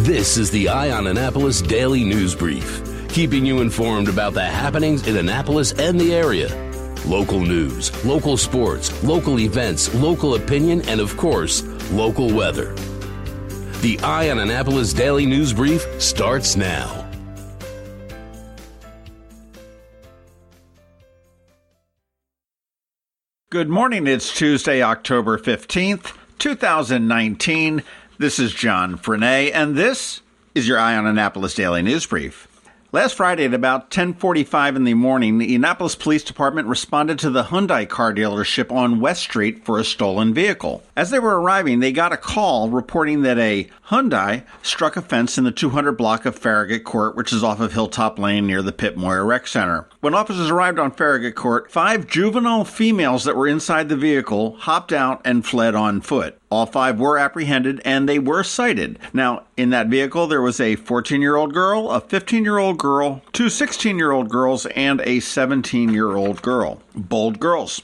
This is the Eye on Annapolis Daily News Brief, keeping you informed about the happenings in Annapolis and the area. Local news, local sports, local events, local opinion, and of course, local weather. The Eye on Annapolis Daily News Brief starts now. Good morning. It's Tuesday, October 15th, 2019. This is John Frenaye, and this is your Eye on Annapolis Daily News Brief. Last Friday at about 10:45 in the morning, the Annapolis Police Department responded to the Hyundai car dealership on West Street for a stolen vehicle. As they were arriving, they got a call reporting that a Hyundai struck a fence in the 200 block of Farragut Court, which is off of Hilltop Lane near the Pitt Moyer Rec Center. When officers arrived on Farragut Court, 5 juvenile females that were inside the vehicle hopped out and fled on foot. All 5 were apprehended, and they were cited. Now, in that vehicle, there was a 14-year-old girl, a 15-year-old girl, 2 16-year-old girls, and a 17-year-old girl. Bold girls.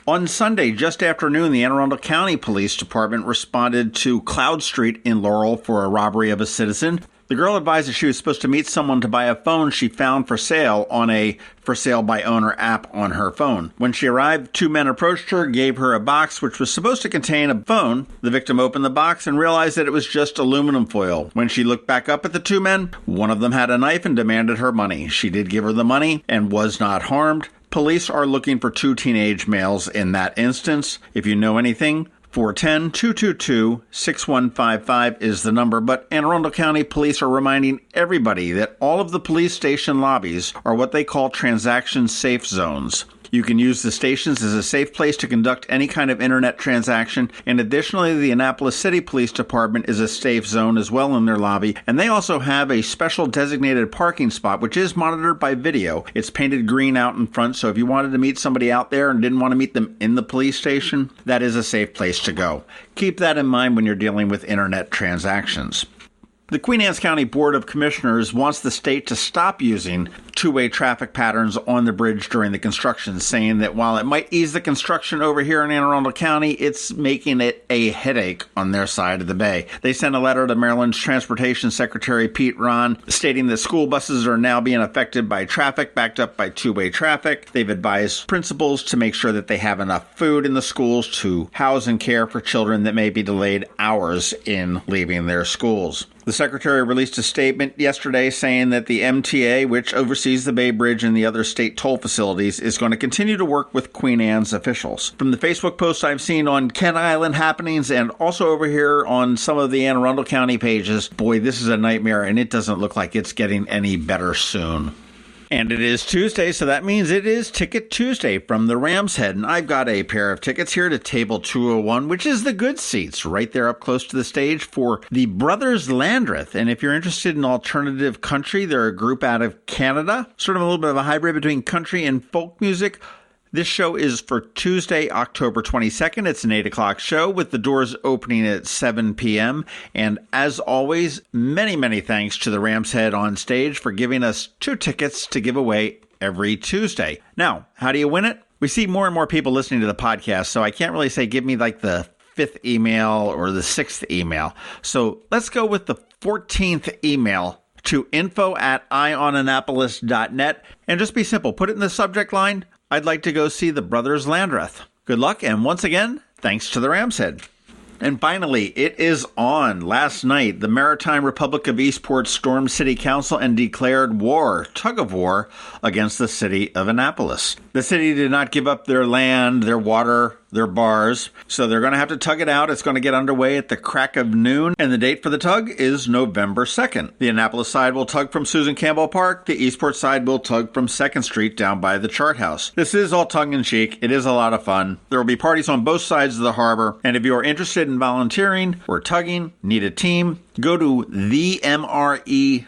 On Sunday, just after noon, the Anne Arundel County Police Department responded to Cloud Street in Laurel for a robbery of a citizen. The girl advised that she was supposed to meet someone to buy a phone she found for sale on a for sale by owner app on her phone. When she arrived, 2 men approached her, gave her a box which was supposed to contain a phone. The victim opened the box and realized that it was just aluminum foil. When she looked back up at the 2 men, one of them had a knife and demanded her money. She did give her the money and was not harmed. Police are looking for 2 teenage males in that instance. If you know anything, 410-222-6155 is the number, but Anne Arundel County Police are reminding everybody that all of the police station lobbies are what they call transaction safe zones. You can use the stations as a safe place to conduct any kind of internet transaction, and additionally, the Annapolis City Police Department is a safe zone as well in their lobby, and they also have a special designated parking spot, which is monitored by video. It's painted green out in front, so if you wanted to meet somebody out there and didn't want to meet them in the police station, that is a safe place to go. Keep that in mind when you're dealing with internet transactions. The Queen Anne's County Board of Commissioners wants the state to stop using two-way traffic patterns on the bridge during the construction, saying that while it might ease the construction over here in Anne Arundel County, it's making it a headache on their side of the bay. They sent a letter to Maryland's Transportation Secretary Pete Ron stating that school buses are now being affected by traffic backed up by two-way traffic. They've advised principals to make sure that they have enough food in the schools to house and care for children that may be delayed hours in leaving their schools. The Secretary released a statement yesterday saying that the MTA, which oversees the Bay Bridge and the other state toll facilities, is going to continue to work with Queen Anne's officials. From the Facebook posts I've seen on Kent Island happenings and also over here on some of the Anne Arundel County pages, boy, this is a nightmare, and it doesn't look like it's getting any better soon. And it is Tuesday, so that means it is Ticket Tuesday from the Ram's Head. And I've got a pair of tickets here to Table 201, which is the good seats right there up close to the stage for the Brothers Landreth. And if you're interested in alternative country, they're a group out of Canada, sort of a little bit of a hybrid between country and folk music. This show is for Tuesday, October 22nd. It's an 8 o'clock show with the doors opening at 7 p.m. And as always, many, many thanks to the Ram's Head on stage for giving us 2 tickets to give away every Tuesday. Now, how do you win it? We see more and more people listening to the podcast, so I can't really say give me like the 5th email or the 6th email. So let's go with the 14th email to info@eyeonannapolis.net. And just be simple. Put it in the subject line. I'd like to go see the Brothers Landreth. Good luck, and once again, thanks to the Ram's Head. And finally, it is on. Last night, the Maritime Republic of Eastport stormed City Council and declared war, tug-of-war, against the city of Annapolis. The city did not give up their land, their water, their bars, so they're going to have to tug it out. It's going to get underway at the crack of noon, and the date for the tug is November 2nd. The Annapolis side will tug from Susan Campbell Park. The Eastport side will tug from 2nd Street down by the Chart House. This is all tongue-in-cheek. It is a lot of fun. There will be parties on both sides of the harbor, and if you are interested in volunteering or tugging, need a team, go to themre.com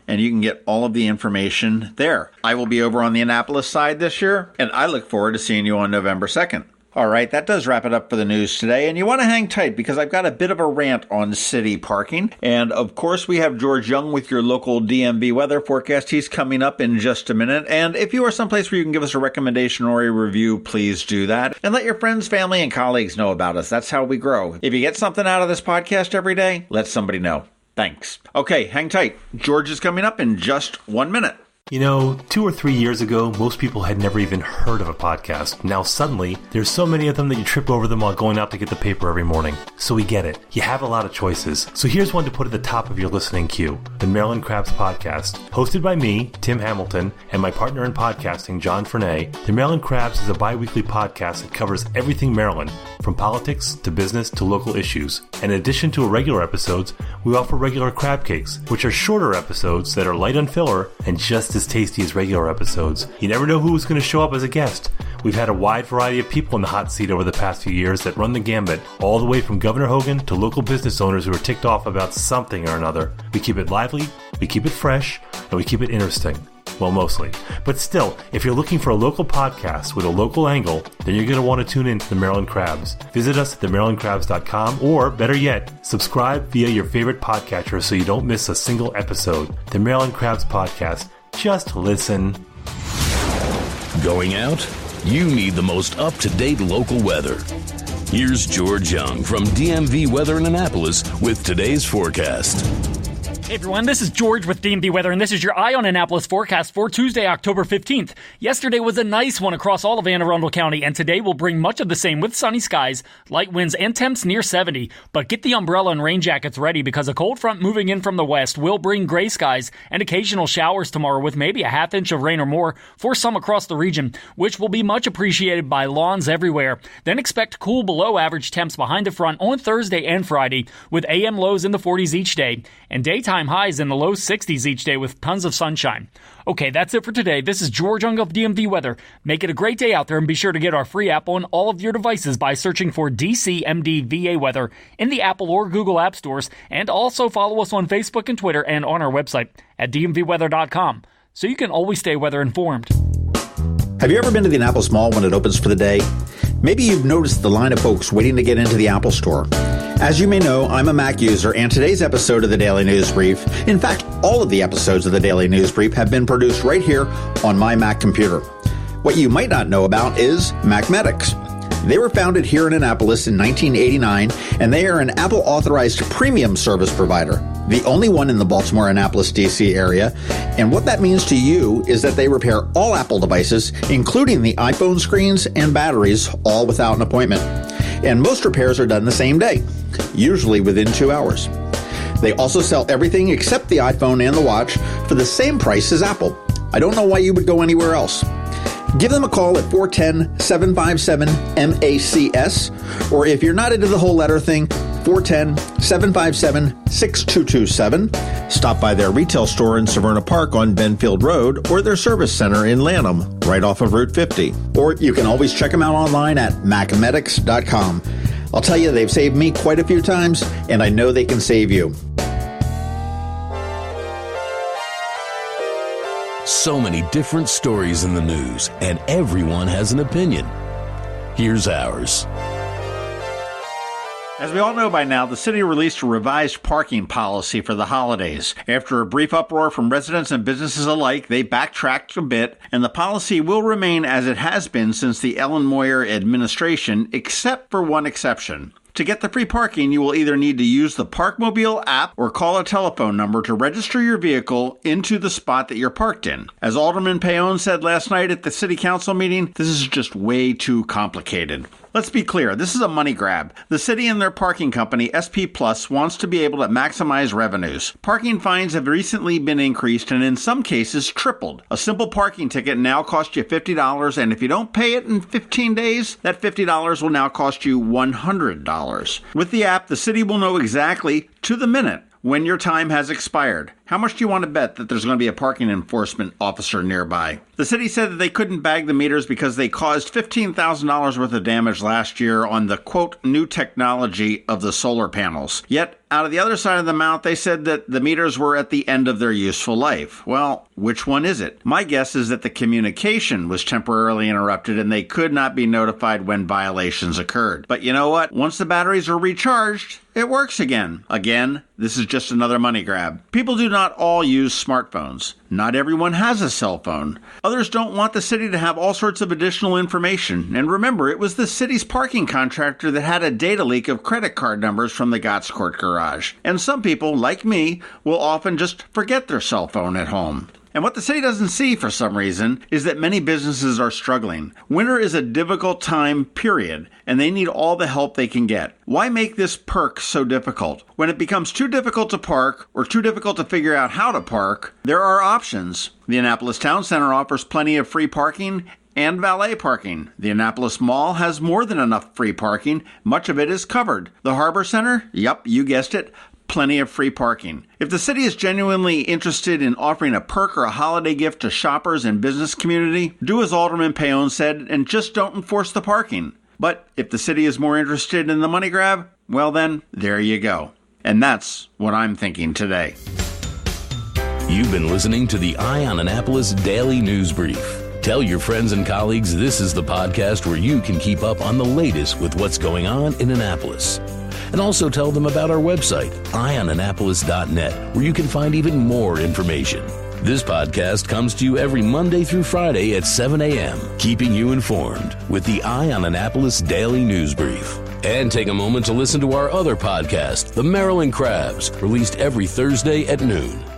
and you can get all of the information there. I will be over on the Annapolis side this year, and I look forward to seeing you on November 2nd. All right, that does wrap it up for the news today, and you want to hang tight because I've got a bit of a rant on city parking. And of course, we have George Young with your local DMV weather forecast. He's coming up in just a minute. And if you are someplace where you can give us a recommendation or a review, please do that. And let your friends, family, and colleagues know about us. That's how we grow. If you get something out of this podcast every day, let somebody know. Thanks. Okay, hang tight. George is coming up in just 1 minute. You know, 2 or 3 years ago, most people had never even heard of a podcast. Now suddenly, there's so many of them that you trip over them while going out to get the paper every morning. So we get it. You have a lot of choices. So here's one to put at the top of your listening queue. The Maryland Crabs Podcast. Hosted by me, Tim Hamilton, and my partner in podcasting, John Fernay, The Maryland Crabs is a bi-weekly podcast that covers everything Maryland, from politics to business to local issues. And in addition to regular episodes, we offer regular crab cakes, which are shorter episodes that are light on filler and just as tasty as regular episodes. You never know who is going to show up as a guest. We've had a wide variety of people in the hot seat over the past few years that run the gambit, all the way from Governor Hogan to local business owners who are ticked off about something or another. We keep it lively, we keep it fresh, and we keep it interesting. Well, mostly. But still, if you're looking for a local podcast with a local angle, then you're going to want to tune in to the Maryland Crabs. Visit us at themarylandcrabs.com, or better yet, subscribe via your favorite podcatcher so you don't miss a single episode. The Maryland Crabs Podcast. Just listen. Going out? You need the most up-to-date local weather. Here's George Young from DMV Weather in Annapolis with today's forecast. Hey everyone, this is George with DMV Weather, and this is your Eye on Annapolis forecast for Tuesday, October 15th. Yesterday was a nice one across all of Anne Arundel County, and today will bring much of the same with sunny skies, light winds, and temps near 70. But get the umbrella and rain jackets ready because a cold front moving in from the west will bring gray skies and occasional showers tomorrow with maybe a half inch of rain or more for some across the region, which will be much appreciated by lawns everywhere. Then expect cool below average temps behind the front on Thursday and Friday with AM lows in the 40s each day, and daytime highs in the low 60s each day with tons of sunshine. Okay, that's it for today. This is George Young of DMV Weather. Make it a great day out there, and be sure to get our free app on all of your devices by searching for DCMDVA Weather in the Apple or Google App Stores, and also follow us on Facebook and Twitter and on our website at dmvweather.com so you can always stay weather informed. Have you ever been to the Annapolis Mall when it opens for the day? Maybe you've noticed the line of folks waiting to get into the Apple Store. As you may know, I'm a Mac user, and today's episode of the Daily News Brief, in fact, all of the episodes of the Daily News Brief have been produced right here on my Mac computer. What you might not know about is Macmedics. They were founded here in Annapolis in 1989, and they are an Apple-authorized premium service provider, the only one in the Baltimore, Annapolis, D.C. area. And what that means to you is that they repair all Apple devices, including the iPhone screens and batteries, all without an appointment. And most repairs are done the same day, usually within 2 hours. They also sell everything except the iPhone and the watch for the same price as Apple. I don't know why you would go anywhere else. Give them a call at 410-757-MACS, or if you're not into the whole letter thing, 410-757-6227. Stop by their retail store in Severna Park on Benfield Road, or their service center in Lanham, right off of Route 50. Or you can always check them out online at macmedics.com. I'll tell you, they've saved me quite a few times, and I know they can save you. So many different stories in the news, and everyone has an opinion. Here's ours. As we all know by now, the city released a revised parking policy for the holidays. After a brief uproar from residents and businesses alike, they backtracked a bit, and the policy will remain as it has been since the Ellen Moyer administration, except for one exception. To get the free parking, you will either need to use the Parkmobile app or call a telephone number to register your vehicle into the spot that you're parked in. As Alderman Payon said last night at the city council meeting, this is just way too complicated. Let's be clear, this is a money grab. The city and their parking company, SP Plus, wants to be able to maximize revenues. Parking fines have recently been increased and in some cases tripled. A simple parking ticket now costs you $50, and if you don't pay it in 15 days, that $50 will now cost you $100. With the app, the city will know exactly, to the minute, when your time has expired. How much do you want to bet that there's going to be a parking enforcement officer nearby? The city said that they couldn't bag the meters because they caused $15,000 worth of damage last year on the, quote, new technology of the solar panels. Yet, out of the other side of the mouth, they said that the meters were at the end of their useful life. Well, which one is it? My guess is that the communication was temporarily interrupted and they could not be notified when violations occurred. But you know what? Once the batteries are recharged, it works again. Again, this is just another money grab. People do not not all use smartphones. Not everyone has a cell phone. Others don't want the city to have all sorts of additional information. And remember, it was the city's parking contractor that had a data leak of credit card numbers from the Gotts Court garage. And some people, like me, will often just forget their cell phone at home. And what the city doesn't see, for some reason, is that many businesses are struggling. Winter is a difficult time, period, and they need all the help they can get. Why make this perk so difficult? When it becomes too difficult to park, or too difficult to figure out how to park, there are options. The Annapolis Town Center offers plenty of free parking and valet parking. The Annapolis Mall has more than enough free parking. Much of it is covered. The Harbor Center? Yep, you guessed it. Plenty of free parking. If the city is genuinely interested in offering a perk or a holiday gift to shoppers and business community, do as Alderman Payon said and just don't enforce the parking. But if the city is more interested in the money grab, well then, there you go. And that's what I'm thinking today. You've been listening to the Eye on Annapolis Daily News Brief. Tell your friends and colleagues this is the podcast where you can keep up on the latest with what's going on in Annapolis. And also tell them about our website, eyeonannapolis.net, where you can find even more information. This podcast comes to you every Monday through Friday at 7 a.m., keeping you informed with the Eye on Annapolis Daily News Brief. And take a moment to listen to our other podcast, The Maryland Crabs, released every Thursday at noon.